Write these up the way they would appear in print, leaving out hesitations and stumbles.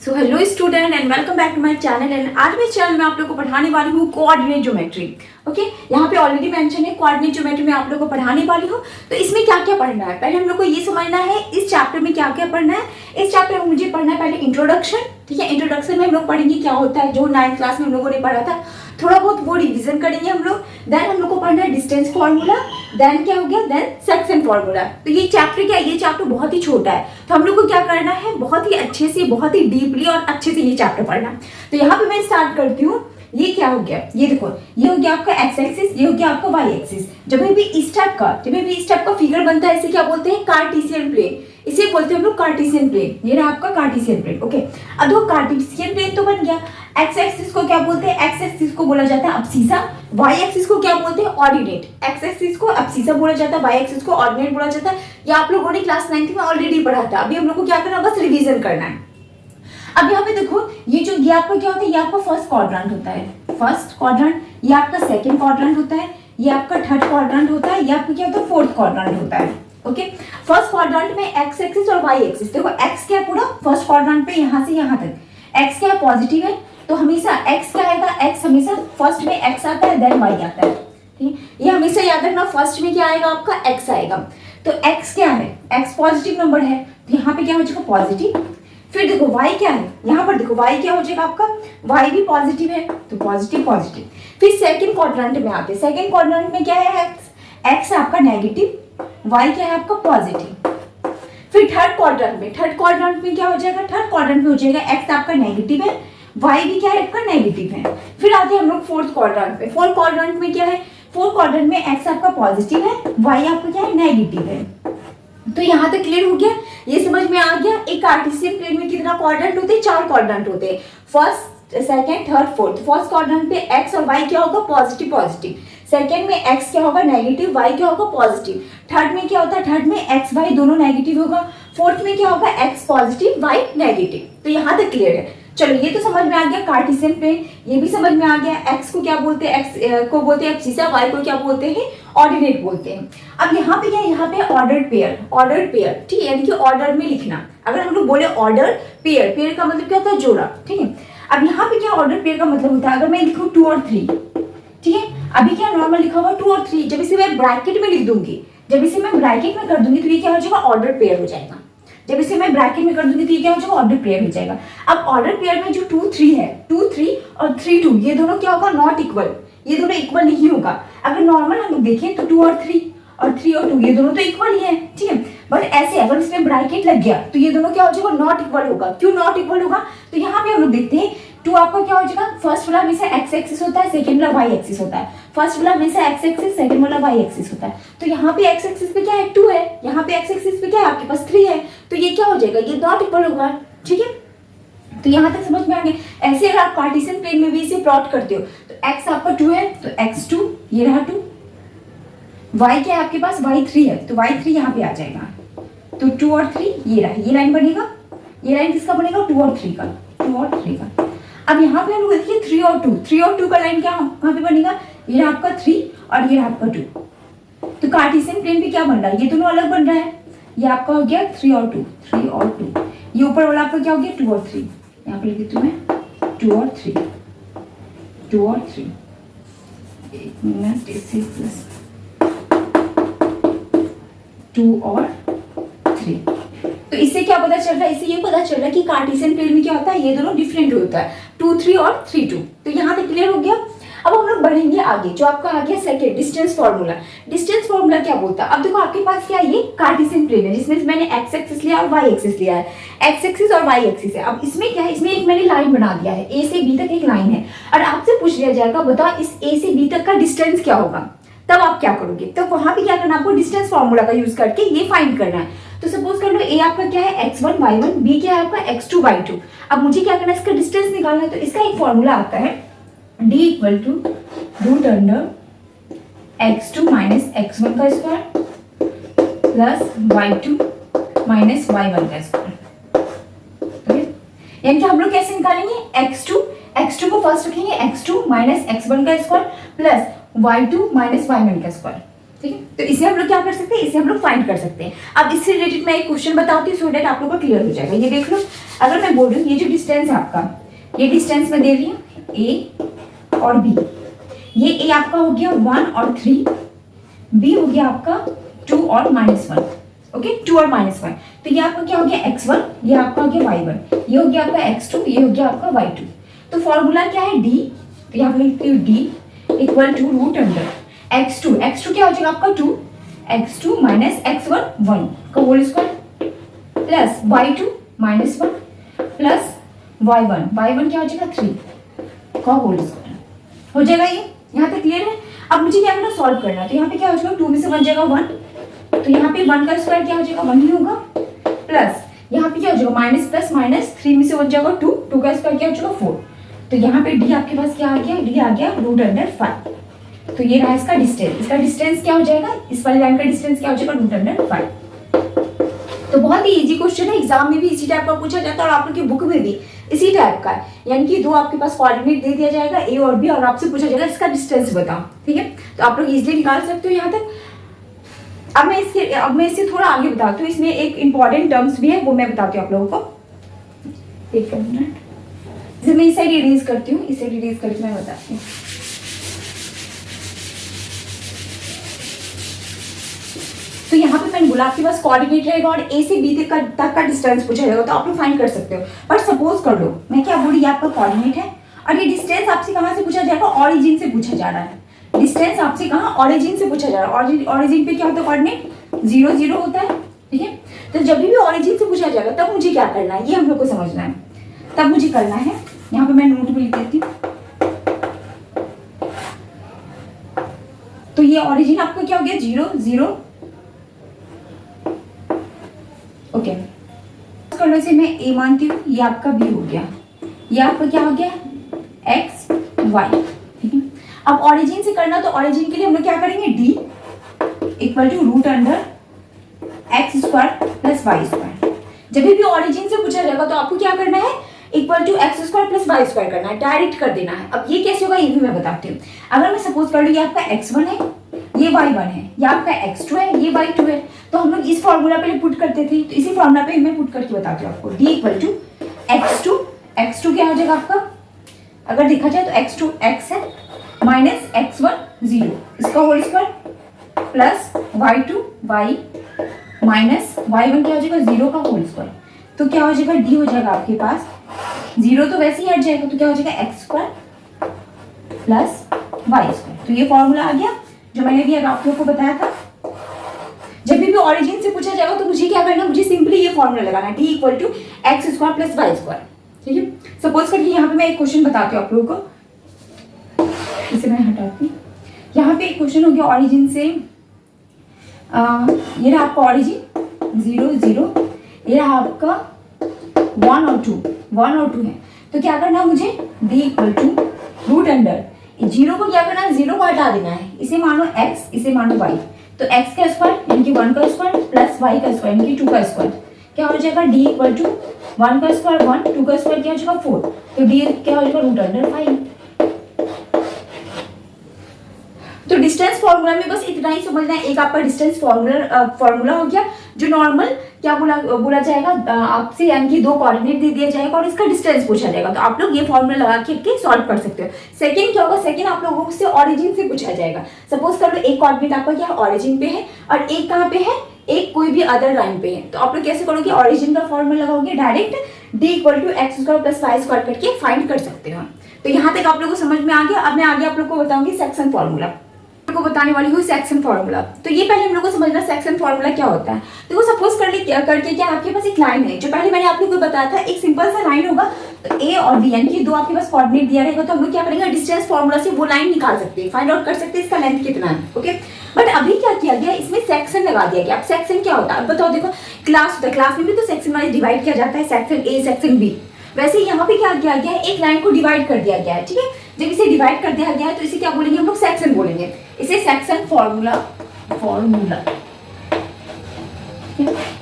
So hello student and welcome back to my channel. And आज मैं channel में आप लोगों को पढ़ाने वाली हूँ कोऑर्डिनेट ज्योमेट्री। ओके, यहाँ पे ऑलरेडी मेंशन है कोऑर्डिनेट ज्योमेट्री में आप लोगों को पढ़ाने वाली हूँ। तो इसमें क्या क्या पढ़ना है, पहले हम लोग को ये समझना है इस चैप्टर में क्या क्या पढ़ना है। इस चैप्टर में मुझे पढ़ना है पहले इंट्रोडक्शन। ठीक है, इंट्रोडक्शन में हम लोग पढ़ेंगे क्या होता है, जो 9th क्लास में हम लोगों ने पढ़ा था, थोड़ा बहुत वो रिवीजन करेंगे हम लोग। देन हम लोग को पढ़ना है डिस्टेंस फॉर्मूला, देन क्या हो गया, देन सेक्शन फॉर्मूला। तो ये चैप्टर क्या है, ये चैप्टर बहुत ही छोटा है, तो हम लोग को क्या करना है, बहुत ही अच्छे से, बहुत ही डीपली और अच्छे से ये चैप्टर पढ़ना। तो यहाँ पे मैं स्टार्ट करती हूँ। ये क्या हो गया, ये देखो, ये हो गया आपका एक्स एक्सिस, ये हो गया आपका वाई एक्सिस। जब भी इस टाइप का फिगर बनता है, इसे क्या बोलते हैं, कार्टेशियन प्लेन। इसे बोलते हैं हम लोग कार्टेशियन प्लेन। ये रहा आपका कार्टेशियन प्लेन। ओके, अब देखो कार्टेशियन प्लेन तो बन गया। एक्स एक्सिस को क्या बोलते हैं, एक्स एक्सिस को बोला जाता है अब्सिसा। वाई एक्सिस को क्या बोलते हैं, ऑर्डिनेट। एक्स एक्सिस को अब्सिसा बोला जाता है, वाई एक्सिस को ऑर्डिनेट बोला जाता है। ये आप लोगों ने क्लास 9th में ऑलरेडी पढ़ा था। अभी हम लोग को क्या करना है, बस रिवीजन करना है। अब यहाँ पे देखो, ये आपका क्या होता है, ये आपका फर्स्ट क्वाड्रेंट होता है, फर्स्ट क्वाड्रेंट। ये आपका सेकंड क्वाड्रेंट होता है, ये आपका थर्ड क्वाड्रेंट होता है, ये आपका क्या होता है, फोर्थ क्वाड्रेंट होता है। ओके, फर्स्ट क्वाड्रेंट में एक्स एक्सिस और वाई एक्सिस। देखो एक्स क्या है, पूरा फर्स्ट क्वाड्रेंट पे यहाँ से यहाँ तक एक्स क्या है, पॉजिटिव है, तो हमेशा एक्स क्या आएगा, एक्स हमेशा फर्स्ट में एक्स आता है, देन वाई आता है। ठीक, ये हमेशा याद रखना, फर्स्ट में क्या आएगा आपका, एक्स आएगा। तो एक्स क्या है, एक्स पॉजिटिव नंबर है, तो यहाँ पे क्या हो जाएगा, पॉजिटिव। फिर देखो वाई क्या है, यहाँ पर देखो वाई क्या हो जाएगा आपका, वाई भी पॉजिटिव है, तो पॉजिटिव पॉजिटिव। फिर सेकंड क्वाड्रेंट में आते हैं, सेकंड क्वाड्रेंट में क्या है, एक्स, एक्स आपका नेगेटिव, वाई क्या है आपका पॉजिटिव। फिर थर्ड क्वाड्रेंट में क्या हो जाएगा, थर्ड क्वाड्रेंट में हो जाएगा एक्स आपका नेगेटिव है, वाई भी क्या है आपका नेगेटिव है। फिर आते हैं हम लोग फोर्थ क्वाड्रेंट पे। फोर्थ क्वाड्रेंट में क्या है, फोर्थ क्वाड्रेंट में एक्स आपका पॉजिटिव है, वाई आपका क्या है, नेगेटिव है। तो यहाँ तक क्लियर हो गया, ये समझ में आ गया। एक कार्टेशियन प्लेन में कितना क्वाड्रेंट होते हैं, 4 क्वाड्रेंट होते हैं, first second third fourth. First quadrant पे एक्स और वाई क्या होगा, पॉजिटिव पॉजिटिव। सेकंड में एक्स क्या होगा, नेगेटिव, वाई क्या होगा, पॉजिटिव। थर्ड में क्या होता है, थर्ड में एक्स वाई दोनों नेगेटिव होगा। फोर्थ में क्या होगा, एक्स पॉजिटिव, वाई नेगेटिव। तो यहाँ तक क्लियर है। चलो, ये तो समझ में आ गया कार्टेशियन प्लेन, ये भी समझ में आ गया। एक्स को क्या बोलते हैं, एक्स को बोलते हैं एब्सिसा, वाई को क्या बोलते हैं, ऑर्डिनेट बोलते हैं। अब यहाँ पे क्या है, यहाँ पे ऑर्डर्ड पेयर, ठीक है, यानी कि ऑर्डर में लिखना। अगर हम लोग बोले ऑर्डर पेयर, पेयर का मतलब क्या होता है, जोड़ा। ठीक है, अब यहाँ पे क्या ऑर्डर पेयर का मतलब होता है, अगर मैं लिखूँ 2 और 3, ठीक है, अभी क्या नॉर्मल लिखा हुआ 2 और 3, जब इसे मैं ब्रैकेट में लिख दूंगी, जब इसे मैं ब्रैकेट में कर दूंगी तो ये क्या हो जाएगा, ऑर्डर पेयर हो जाएगा। जब इसे मैं ब्रैकेट में कर दूंगी तो ये क्या हो जाएगा, ऑर्डर पेयर हो जाएगा। अब ऑर्डर पेयर में जो 2 3 है, 2 3 और 3 2, ये दोनों क्या होगा, नॉट इक्वल, ये दोनों इक्वल नहीं होगा। अगर नॉर्मल हम लोग देखें तो 2 और 3 और 3 और 2 ये दोनों तो इक्वल ही है, ठीक है। बट ऐसे अगर इसमें ब्रैकेट लग गया तो ये दोनों क्या हो जाएगा, नॉट इक्वल होगा। क्यों नॉट इक्वल होगा, तो यहाँ पे हम लोग देखते हैं 2 आपका क्या हो जाएगा, फर्स्ट वाला हमेशा एक्स एक्सिस होता है, सेकंड वाला वाई एक्सिस होता है। फर्स्ट वाला हमेशा एक्स एक्सिस, सेकंड वाला वाई एक्सिस होता है। तो यहाँ पे एक्स एक्सिस पे क्या है, 2 है, यहाँ पे एक्स एक्सिस पे क्या है, आपके पास 3 है, तो ये क्या हो जाएगा, ये नॉट इक्वल होगा। ठीक है, तो यहाँ तक समझ में आ गया। ऐसे अगर आप कार्टेशियन प्लेन में भी इसे प्लॉट करते हो, तो एक्स आपका 2 है, तो x2 ये रहा 2, y क्या है आपके पास, y3 है, तो y3 यहाँ पे आ जाएगा। तो 2 और 3 ये रहा, ये लाइन बनेगा, ये लाइन किसका बनेगा, 2 और 3 का, 2 और 3 का। अब यहाँ पे हम लोग देखिए 3 और 2, 3 और 2 का लाइन क्या कहाँ पे बनेगा, ये रहा आपका 3 और ये रहा आपका 2। तो कार्टेशियन प्लेन पे क्या बन रहा है, ये दोनों अलग बन रहा है। ये आपका हो गया 3 और 2, 3 और 2। ये ऊपर वाला आपका क्या हो गया, 2 और 3। यहाँ पे लिख देती हूँ मैं 2 और 3, 2 और 3। एक मिनट, इसे प्लस 2 और 3। तो इससे क्या पता चल रहा है, इससे ये पता चल रहा है कि कार्टेशियन प्लेन में क्या होता है, ये दोनों डिफरेंट होता है, 2 3 और 3 2। तो यहाँ तक क्लियर हो गया। अब हम लोग बढ़ेंगे आगे, जो आपका आ गया second, distance formula. Distance formula क्या बोलता है, अब देखो आपके पास क्या है, ये कार्टेशियन प्लेन है जिसमें मैंने एक्स एक्सिस लिया और वाई एक्सिस लिया है, एक्स एक्सिस और वाई एक्सिस है। अब इसमें क्या है, इसमें एक मैंने लाइन बना दिया है, ए से बी तक एक लाइन है, और आपसे पूछ लिया जाएगा बताओ इस ए से बी तक का डिस्टेंस क्या होगा, तब आप क्या करोगे, तो वहां पे क्या करना, आपको डिस्टेंस फार्मूला का यूज करके ये फाइंड करना है। तो सपोज कर लो ए आपका क्या है, x1 y1, b क्या है आपका x2 y2। अब मुझे क्या करना है, इसका डिस्टेंस निकालना है। तो इसका एक फॉर्मूला आता है, d equal to root under x2 minus x1 का square plus y2 minus y1 का स्क्वायर। यानी कि हम लोग कैसे निकालेंगे, x2 को फर्स्ट रखेंगे, x2 माइनस x1 का square plus y2 minus y1 का स्क्वायर। ठीक है, तो इसे हम लोग क्या कर सकते हैं, इसे हम लोग फाइंड कर सकते हैं। अब इससे रिलेटेड मैं एक क्वेश्चन बताती हूँ, सो दैट आप लोग को क्लियर हो जाएगा। ये देख लो, अगर मैं बोल रही हूँ ये जो डिस्टेंस है आपका, ये डिस्टेंस मैं दे रही हूँ ए और बी। ये ए आपका हो गया 1 और 3, बी हो गया आपका 2 और -1। ओके, 2 और -1, तो ये आपका क्या हो गया x1, ये आपका हो गया y1, ये हो गया आपका x2, ये हो गया आपका y2। तो फॉर्मूला क्या है d, तो यहाँ पे लिखती हूँ d equal to root under x2 क्या हो जाएगा आपका 2, x2 माइनस x1 1 का whole square plus y2 -1 plus y1 क्या हो जाएगा 3 का होल स्क्वायर। हो जाएगा ये, यहाँ तक क्लियर है। अब मुझे क्या करना, सॉल्व करना है। तो यहाँ पे क्या हो जाएगा, 2 में से 1 जाएगा 1, तो यहाँ पे 1 का स्क्वायर क्या हो जाएगा 1 ही होगा, प्लस यहाँ पे क्या हो जाएगा माइनस प्लस माइनस, 3 में से 1 जाएगा 2 का स्क्वायर क्या हो जाएगा 4। तो यहाँ पे डी आपके पास क्या आ गया, डी आ गया रूट अंडर 5। तो ये रहा इसका डिस्टेंस, इसका डिस्टेंस क्या हो जाएगा, इस वाली लाइन का डिस्टेंस क्या हो जाएगा रूट अंडर 5। तो बहुत ही इजी क्वेश्चन है, एग्जाम में भी इसी टाइप का पूछा जाता है और आप लोग की बुक में भी इसी टाइप का है। यानी कि दो आपके पास कोऑर्डिनेट दे दिया जाएगा ए और बी, और आपसे पूछा जाएगा इसका डिस्टेंस बताओ। ठीक है, तो आप लोग इजीली निकाल सकते हो यहाँ तक। अब मैं इससे थोड़ा आगे बताती हूँ, इसमें एक इंपॉर्टेंट टर्म्स भी है, वो मैं बताती हूँ आप लोगों को। एक मिनट, इसे मैं इस साइड इरेज करती हूँ, इसे इरेज करके मैं बताती हूँ। तो यहाँ पे मैंने बोला आपके पास कोऑर्डिनेट रहेगा और ए से बी तक का डिस्टेंस पूछा जाएगा, तो आप लोग फाइंड कर सकते हो। पर सपोज कर लो मैं क्या बोली, आपका कोऑर्डिनेट है और ये डिस्टेंस आपसे कहाँ से पूछा जाएगा, ऑरिजिन से पूछा जा रहा है। डिस्टेंस आपसे कहाँ, ऑरिजिन से पूछा जा रहा है। ऑरिजिन पे क्या होता है, कोऑर्डिनेट 0 0 होता है। ठीक है, तो जब भी ऑरिजिन से पूछा जाएगा तब मुझे क्या करना है, ये हम लोग को समझना है। तब मुझे करना है, यहाँ पे मैं नोट भी लिख देती हूँ। तो ये ऑरिजिन आपका क्या हो गया 0 0। ओके, करने से मैं ए मानती हूँ, ये आपका बी हो गया, ये आपका क्या हो गया एक्स वाई। ठीक है, अब ऑरिजिन से करना, तो ऑरिजिन के लिए हम लोग क्या करेंगे, d equal to root under x square plus y square. जब भी ऑरिजिन से पूछा जाएगा तो आपको क्या करना है, equal to x square plus y square करना है, डायरेक्ट कर देना है। अब ये कैसे होगा ये भी मैं बताती हूँ। अगर मैं सपोज कर लूँ ये आपका x1 है, ये y1 है, ये आपका x2 है, ये y2 है, तो हम लोग इस फॉर्मूला पे पुट करते थे, तो इसी फॉर्मूला पे मैं पुट करके बताती हूँ आपको। d इक्वल टू x2 क्या हो जाएगा आपका, अगर देखा जाए तो x2 x है माइनस x1 0, इसका whole square plus y2 y minus y1 क्या हो जाएगा 0 का होल स्क्वायर। तो क्या हो जाएगा, d हो जाएगा आपके पास 0 तो वैसे ही हट जाएगा, तो क्या हो जाएगा x square plus y square. तो ये फॉर्मूला आ गया जो मैंने भी आप लोगों को बताया था। जब भी ऑरिजिन से पूछा जाएगा तो मुझे क्या करना है, मुझे सिंपली ये फॉर्मूला लगाना है, d equal to x square plus y square. ठीक है, सपोज करिए यहाँ पे मैं एक क्वेश्चन बताती हूँ आप लोगों को, इसे मैं हटाती हूँ। यहाँ पे एक क्वेश्चन हो गया ऑरिजिन से, ये रहा आपका ऑरिजिन 0 0, ये रहा आपका 1 और 2 है। तो क्या करना है मुझे, d equal to root under 0 को क्या करना है, 0 को हटा देना है, इसे मानो x, इसे मानो y। तो x का स्क्वायर यानी कि 1 का स्क्वायर प्लस y का स्क्वायर यानी कि 2 का स्क्वायर क्या हो जाएगा, d इक्वल टू 1 का स्क्वायर 1, 2 का स्क्वायर क्या हो जाएगा 4, तो d क्या हो जाएगा रूट अंडर 5। तो डिस्टेंस फॉर्मूला में बस इतना ही समझना है। एक आपका डिस्टेंस फॉर्मूला हो गया जो नॉर्मल क्या बोला जाएगा आपसे, यानी कि दो कोऑर्डिनेट दे दिया जाएगा और इसका डिस्टेंस पूछा जाएगा, तो आप लोग ये फॉर्मूला लगा के सॉल्व कर सकते हो। सेकंड क्या होगा, सेकंड आप लोगों से ऑरिजिन से पूछा जाएगा। सपोज कर लो एक कोऑर्डिनेट आपका क्या ऑरिजिन पे है और एक कहाँ पे है, एक कोई भी अदर लाइन पे है, तो आप लोग कैसे करोगे, ऑरिजिन का फॉर्मूला लगाओगे, direct d equal to x square plus y square करके फाइंड कर सकते हो। तो यहाँ तक आप लोगों को समझ में आ गया। अब मैं आगे आप लोग को बताऊंगी सेक्शन फॉर्मूला को बताने वाली हूँ, सेक्शन फॉर्मूला। तो ये पहले हम लोग को समझना सेक्शन फॉर्मूला क्या होता है। देखो सपोज करके क्या आपके पास एक लाइन है, जो पहले मैंने आप लोग को बताया था, एक सिंपल सा लाइन होगा, तो ए और बी यानी कि दो आपके पास कोऑर्डिनेट दिया रहेगा, तो हम लोग क्या करेंगे, डिस्टेंस फॉर्मूला से वो लाइन निकाल सकते हैं, फाइंड आउट कर सकते हैं इसका लेंथ कितना है। ओके, बट अभी क्या किया गया, इसमें सेक्शन लगा दिया गया। अब सेक्शन क्या होता है अब बताओ। देखो क्लास होता है, क्लास में भी तो सेक्शन वाइज डिवाइड किया जाता है, सेक्शन ए सेक्शन बी। वैसे यहाँ पे क्या किया गया है, एक लाइन को डिवाइड कर दिया गया है। ठीक है, जब इसे डिवाइड कर दिया गया है तो इसे क्या बोलेंगे हम लोग, सेक्शन बोलेंगे, इसे सेक्शन फॉर्मूला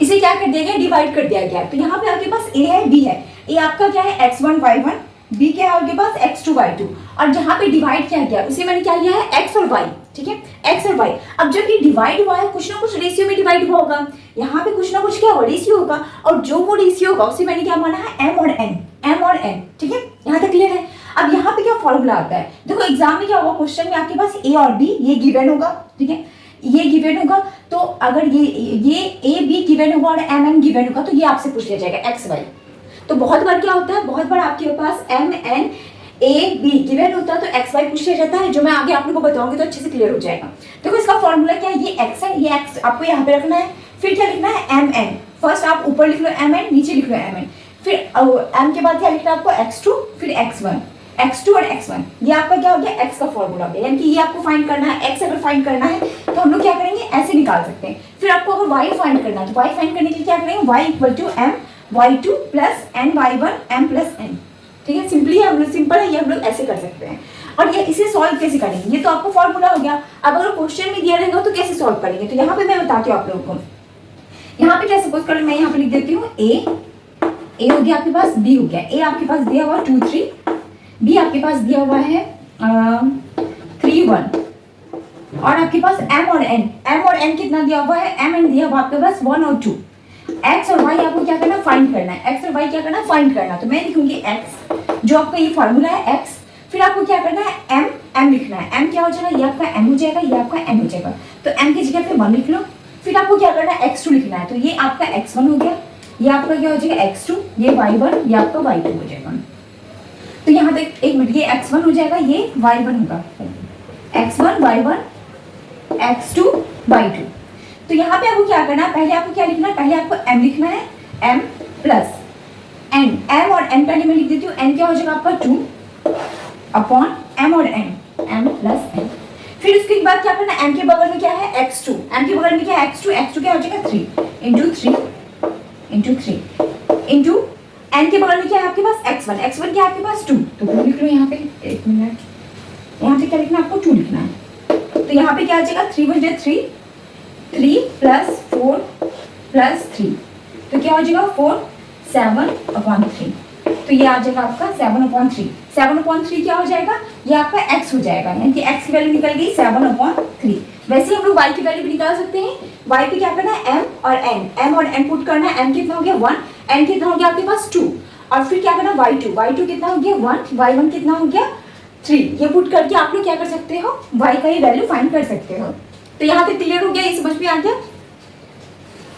इसे क्या कर दिया गया, डिवाइड कर दिया गया है। तो यहाँ पे आपके पास ए है बी है, ए आपका क्या है x1 y1, b क्या है आपके पास x2y2, और जहां पे डिवाइड किया गया उसे मैंने क्या लिया है x और y, ठीक है, x और y। अब जब ये डिवाइड हुआ है कुछ ना कुछ रेशियो में डिवाइड हुआ होगा, यहाँ पे कुछ ना कुछ क्या होगा रेशियो होगा, और जो वो रेशियो होगा उसे मैंने क्या माना है m और n, ठीक है, यहाँ तक क्लियर है। अब यहाँ पे क्या फॉर्मूला आता है, देखो एग्जाम में क्या होगा, क्वेश्चन में आपके पास a और b ये गिवन होगा, ठीक है, ये गिवन होगा, तो अगर ये a b गिवन होगा और m n गिवन होगा तो ये आपसे पूछ लिया जाएगा x y। तो बहुत बार क्या होता है, बहुत बार आपके पास m n a b given होता है तो x y पूछ लिया जाता है, जो मैं आगे आप लोगों को बताऊंगी तो अच्छे से क्लियर हो जाएगा। देखो इसका फॉर्मूला क्या है, ये x है, ये x आपको यहाँ पे रखना है, फिर क्या लिखना है m n, फर्स्ट आप ऊपर लिख लो m n, नीचे लिख लो m n, फिर m के बाद क्या लिखना है आपको x2, फिर x2 और x1, ये आपका क्या हो गया x का फॉर्मूला हो गया, यानी कि ये आपको फाइंड करना है। x अगर फाइंड करना है तो हम लोग क्या करेंगे, ऐसे निकाल सकते हैं। फिर आपको अगर y फाइंड करना है तो y फाइंड करने के लिए क्या करेंगे, y equal to m y2 plus n y1 m plus n, ठीक है, सिंपली हम लोग सिंपल है, ये हम लोग ऐसे कर सकते हैं। और ये इसे सॉल्व कैसे करेंगे, ये तो आपको फॉर्मूला हो गया। अब अगर क्वेश्चन में दिया रहेगा तो कैसे सॉल्व करेंगे, तो यहाँ पे मैं बताती हूँ आप लोगों को। यहाँ पे क्या सपोज कर, मैं यहाँ पे लिख देती हूँ a हो गया आपके पास, b हो गया, a आपके पास दिया हुआ 2 3, b आपके पास दिया हुआ है 3 1, और आपके पास m और n कितना दिया हुआ है, m n दिया हुआ आपके पास 1 और 2। x और y आपको क्या करना, फाइंड करना है, x और y क्या करना, फाइंड करना। तो मैं लिखूंगी x, जो आपका ये फॉर्मूला है x, फिर आपको क्या करना है m लिखना है, m क्या हो जाएगा, ये आपका m हो जाएगा, ये आपका n हो जाएगा, तो m की जगह पे 1 लिख लो। फिर आपको क्या करना है, x2 लिखना है, तो ये आपका x1 हो गया, ये आपका क्या हो जाएगा x2, ये y1, ये आपका y2 हो जाएगा। तो यहाँ तक एक मिनट, ये x1 हो जाएगा, ये y1 होगा, x1 y1 x2 y2। तो यहाँ पे आपको क्या करना है, पहले आपको क्या लिखना है, पहले आपको m लिखना है, m प्लस n, m और n पहले मैं लिख देती हूँ, n क्या हो जाएगा आपका 2 अपॉन m और n, m प्लस n। फिर उसके बाद क्या करना है, m के बगल में क्या है x2, m के बगल में क्या है x2 क्या हो जाएगा 3 इंटू 3 इंटू n के बगल में क्या है आपके पास x1 क्या है आपके पास 2, तो 2 लिख लो यहाँ पे, एक मिनट, यहाँ पे क्या लिखना है आपको 2 लिखना है। तो यहाँ पे क्या आ जाएगा 3 × 3 प्लस 4 प्लस 3, तो क्या हो जाएगा 4 7/3, तो ये आ जाएगा आपका 7/3 क्या हो जाएगा, ये आपका x हो जाएगा, यानी कि x की वैल्यू निकल गई 7/3। वैसे हम लोग y की वैल्यू भी निकाल सकते हैं। y पे क्या करना है m और n पुट करना है, m कितना हो गया 1, n कितना हो गया आपके पास 2, और फिर क्या करना y2 कितना हो गया 1, y1 कितना हो गया 3, ये पुट करके आप लोग क्या कर सकते हो, y का ये वैल्यू फाइंड कर सकते हो। तो यहाँ पे क्लियर हो गया, ये समझ में आ गया।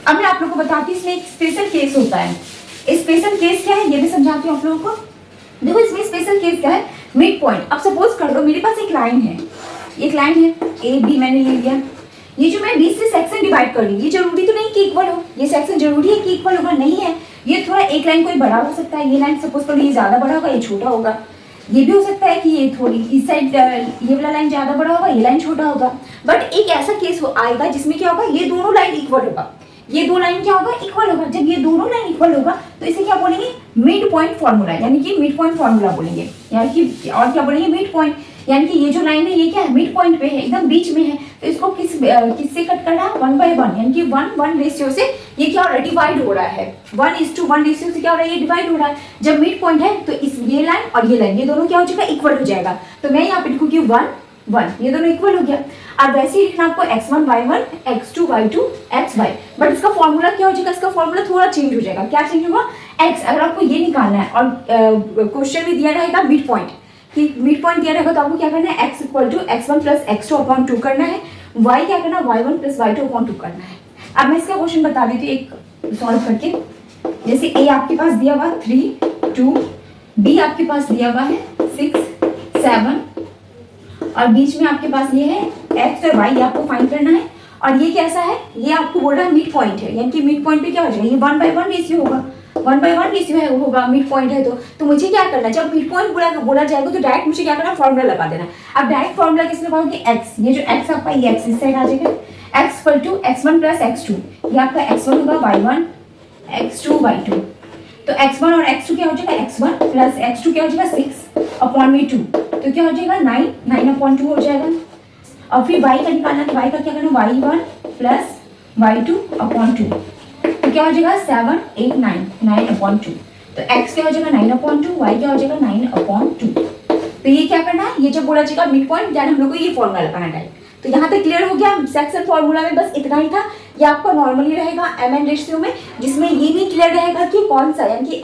अब मैं आप लोग को बताती हूँ इसमें एक स्पेशल केस होता है। स्पेशल केस क्या है ये भी समझाती हूँ आप लोगों को। देखो इसमें स्पेशल केस क्या है, मिड पॉइंट। अब सपोज कर लो मेरे पास एक लाइन है, ए बी मैंने ले लिया, ये जो मैं बी से सेक्शन डिवाइड कर ली, ये जरूरी तो नहीं कि इक्वल हो, ये सेक्शन जरूरी है कि इक्वल होगा, नहीं है, ये थोड़ा एक लाइन कोई बड़ा हो सकता है, ये लाइन सपोज कर लो ये ज्यादा बड़ा होगा, ये छोटा होगा, ये भी हो सकता है कि ये थोड़ी इस साइड ये वाला लाइन ज्यादा बड़ा होगा, ये लाइन छोटा होगा। बट एक ऐसा केस आएगा जिसमें क्या होगा, ये दोनों लाइन इक्वल होगा, ये दो लाइन क्या होगा इक्वल होगा। जब ये दोनों लाइन इक्वल होगा तो इसे क्या बोलेंगे, मिड पॉइंट फॉर्मूला, यानी कि मिड पॉइंट फॉर्मूला बोलेंगे, यानी कि और क्या बोलेंगे मिड पॉइंट, यानी कि ये जो लाइन है ये क्या है मिड पॉइंट पे है, एकदम बीच में है, तो इसको किससे कट करना है 1/1, यानी कि 1:1 रेशियो से ये क्या हो रहा है डिवाइड हो रहा है, 1:1 रेशियो से क्या हो रहा है ये डिवाइड हो रहा है। जब मिड पॉइंट है तो इस ये लाइन और ये लाइन ये दोनों क्या हो जाएगा इक्वल हो जाएगा, तो मैं यहाँ पे लिखूंगी 1 1, ये दोनों इक्वल हो गया। अब वैसे ही लिखना आपको x1 y1 x2 y2 xy, but इसका फॉर्मूला क्या हो जाएगा, इसका फॉर्मूला थोड़ा चेंज हो जाएगा। क्या चेंज होगा, x अगर आपको ये निकालना है और क्वेश्चन में दिया रहेगा मिड पॉइंट, कि मिड पॉइंट दिया रहेगा तो आपको क्या करना है x equal to x1 plus x2/2 करना है, y क्या करना है y1 प्लस y2/2 करना है। अब मैं इसका क्वेश्चन बता देती हूँ एक सॉल्व करके। जैसे a आपके पास दिया हुआ 3 2, b आपके पास दिया हुआ है 6 7, और बीच में आपके पास ये है x और y, आपको फाइंड करना है। और ये कैसा है, ये आपको बोल रहा है मिड पॉइंट है, यानी कि मिड पॉइंट पे क्या हो जाएगा, ये 1/1 रेशियो होगा, 1/1 रेशियो है होगा मिड पॉइंट है तो मुझे क्या करना है, जब मिड पॉइंट बोला जाएगा तो डायरेक्ट मुझे क्या करना है फॉर्मूला लगा देना। अब डायरेक्ट फॉर्मूला किस लगाओगे, x, ये जो x आपका ये x इस साइड आ जाएगा, x equal to x1 plus x2, ये आपका x1 होगा y1 x2 y2, तो x1 और x2 क्या हो जाएगा x1 प्लस x2 क्या हो जाएगा 6/2, तो क्या हो जाएगा 9/2 हो जाएगा। और फिर y का निकालना, तो y का क्या करना y1 प्लस y2/2, तो क्या हो जाएगा 7 8 9 9/2, तो x क्या हो जाएगा 9/2, y क्या हो जाएगा 9/2। तो ये क्या करना है, ये जब बोला जाएगा मिड पॉइंट देन हम लोग को ये फॉर्मूला लगाना है। तो यहाँ तक क्लियर हो गया। सेक्शन फॉर्मूला में बस इतना ही था। ये आपका नॉर्मली रहेगा mn रेशियो में, जिसमें ये नहीं क्लियर रहेगा कि कौन सा, यानी कि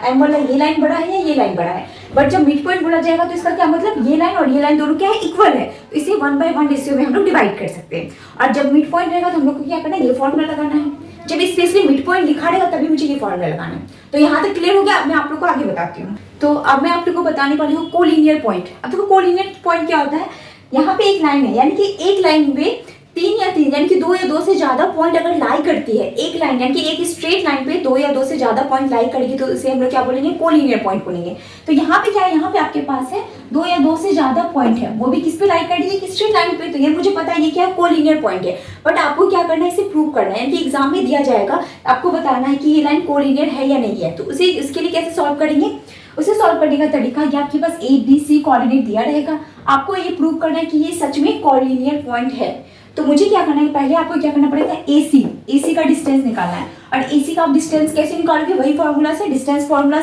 m वाला ये लाइन बड़ा है या ये लाइन बड़ा है। बट जब मिड पॉइंट बोला जाएगा तो इसका क्या मतलब, ये लाइन और ये लाइन दोनों क्या है, इक्वल है, तो इसे 1/1 रेशियो में हम लोग डिवाइड कर सकते हैं। और जब मिड पॉइंट रहेगा तो हम लोग को क्या करना है, ये फॉर्मूला लगाना है। जब स्पेशली मिड पॉइंट लिखा रहेगा तभी मुझे ये फॉर्मूला लगाना है। तो यहाँ तक क्लियर हो गया। अब मैं आप लोग को आगे बताती हूँ। तो अब मैं आप लोग को बताने वाली हूँ कोलिनियर पॉइंट। अब देखो कोलिनियर पॉइंट क्या होता है, यहाँ पे एक लाइन है, यानी कि एक लाइन में 3 या 3 यानी कि 2 या 2 से ज्यादा पॉइंट अगर लाई करती है, एक लाइन यानी कि एक स्ट्रेट लाइन पे 2 या 2 से ज्यादा पॉइंट लाई करेगी, तो इसे हम लोग क्या बोलेंगे, कोलिनियर पॉइंट बोलेंगे। तो यहाँ पे क्या है, यहाँ पे आपके पास है 2 या 2 से ज्यादा पॉइंट है, वो भी किस पे लाई कर रही है, कि स्ट्रेट लाइन पे। तो ये मुझे पता है ये क्या है, कोलिनियर पॉइंट है। बट आपको क्या करना है, इसे प्रूव करना है, यानी कि एग्जाम में दिया जाएगा, आपको बताना है कि ये लाइन कोलिनियर है या नहीं है। तो उसे इसके लिए कैसे सॉल्व करेंगे, उसे सॉल्व करने का तरीका कि आपके पास ABC कोऑर्डिनेट दिया रहेगा, आपको ये प्रूव करना है कि ये सच में कोलिनियर पॉइंट है। तो मुझे क्या करना है, पहले आपको क्या करना पड़ेगा, AC का डिस्टेंस निकालना है। और AC का आप डिस्टेंस कैसे निकालोगे, वही फॉर्मूला से, डिस्टेंस फॉर्मूला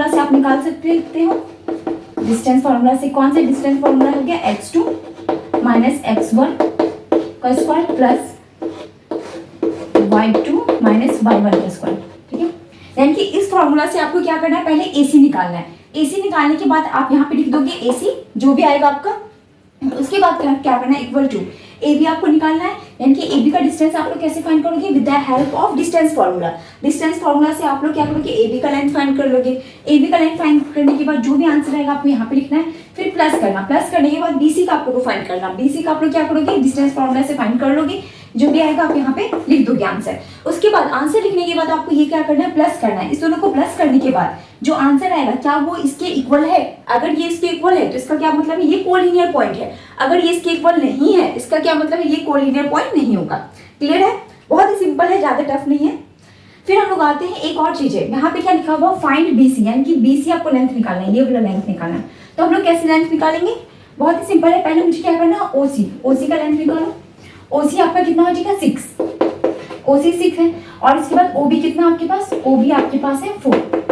से आप निकाल सकते हो। डिस्टेंस फॉर्मूला से कौन सा डिस्टेंस फॉर्मूला हो गया, x2 माइनस x1 का square plus y2 minus y1 का स्क्वायर। ठीक है, यानी कि इस फॉर्मूला से आपको क्या करना है, पहले AC निकालना है। AC निकालने के बाद आप यहाँ पे लिख दोगे AC, जो भी आएगा आपका। उसके बाद क्या करना है, इक्वल टू AB आपको निकालना है, यानी कि AB का डिस्टेंस आप लोग कैसे फाइंड करोगे, with the help of distance formula. Distance formula से आप लोग क्या करोगे, AB का लेंथ फाइंड कर लोगे। AB का लेंथ फाइंड करने के बाद जो भी आंसर आएगा आपको यहाँ पे लिखना है, फिर प्लस करना। प्लस करने के बाद BC का आप लोग को फाइंड करना। BC का आप लोग क्या करोगे, डिस्टेंस फार्मूला से फाइंड कर लोगे, जो भी आएगा आप यहाँ पे लिख दोगे आंसर। उसके बाद आंसर लिखने के बाद आपको ये क्या करना है, प्लस करना है। इस दोनों को प्लस करने के बाद जो आंसर आएगा क्या वो इसके इक्वल है, अगर ये इसके इक्वल है तो इसका क्या मतलब है, ये कोलिनियर पॉइंट है। अगर ये इसके इक्वल नहीं है, इसका क्या मतलब है, ये कोलिनियर पॉइंट नहीं होगा। क्लियर है, बहुत ही सिंपल है, ज्यादा टफ नहीं है। फिर हम लोग आते हैं, एक और चीज है, यहाँ पे क्या लिखा हुआ, फाइंड BC, यानी कि BC आपको लेंथ निकालना है, ये वाला लेंथ निकालना है। तो हम लोग कैसे लेंथ निकालेंगे, बहुत ही सिंपल है। पहले मुझे क्या करना है, OC का लेंथ निकालो। OC आपका कितना हो जाएगा, 6, OC 6 है। और इसके बाद OB कितना आपके पास, OB आपके पास है 4।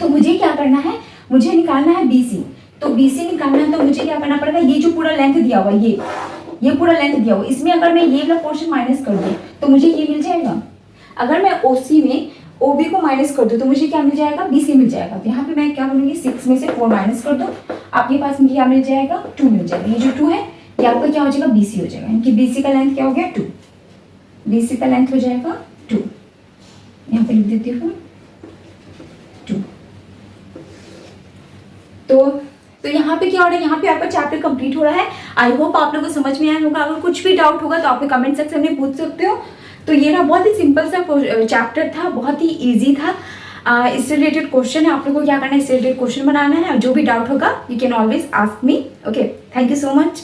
तो मुझे क्या करना है, मुझे निकालना है BC। तो BC निकालना है तो मुझे क्या करना पड़ेगा, ये जो पूरा लेंथ दिया हुआ, ये पूरा लेंथ दिया हुआ, इसमें अगर मैं ये वाला पोर्शन माइनस कर दूं तो मुझे ये मिल जाएगा। अगर मैं OC में OB को माइनस कर दूं तो मुझे क्या मिल जाएगा, BC मिल जाएगा। तो यहाँ पे मैं क्या बोलूंगी, 6 में से 4 माइनस कर दो, आपके पास मुझे क्या मिल जाएगा, 2 मिल जाएगा। ये जो 2 है ये आपका क्या हो जाएगा, BC हो जाएगा, यानी कि BC का लेंथ क्या हो गया, 2। BC का लेंथ हो जाएगा 2, यहाँ पे लिख देती हूँ 2। तो यहाँ पे क्या हो रहा है, यहाँ पे आपका चैप्टर कंप्लीट हो रहा है। आई होप आप लोगों को समझ में आया होगा। अगर कुछ भी डाउट होगा तो आप कमेंट सेक्शन में पूछ सकते हो। तो ये ना बहुत ही सिंपल सा चैप्टर था, बहुत ही इजी था। इससे रिलेटेड क्वेश्चन है, आप लोगों को क्या करना है, इससे रिलेटेड क्वेश्चन बनाना है। और जो भी डाउट होगा you can always ask me. Okay, thank you so much.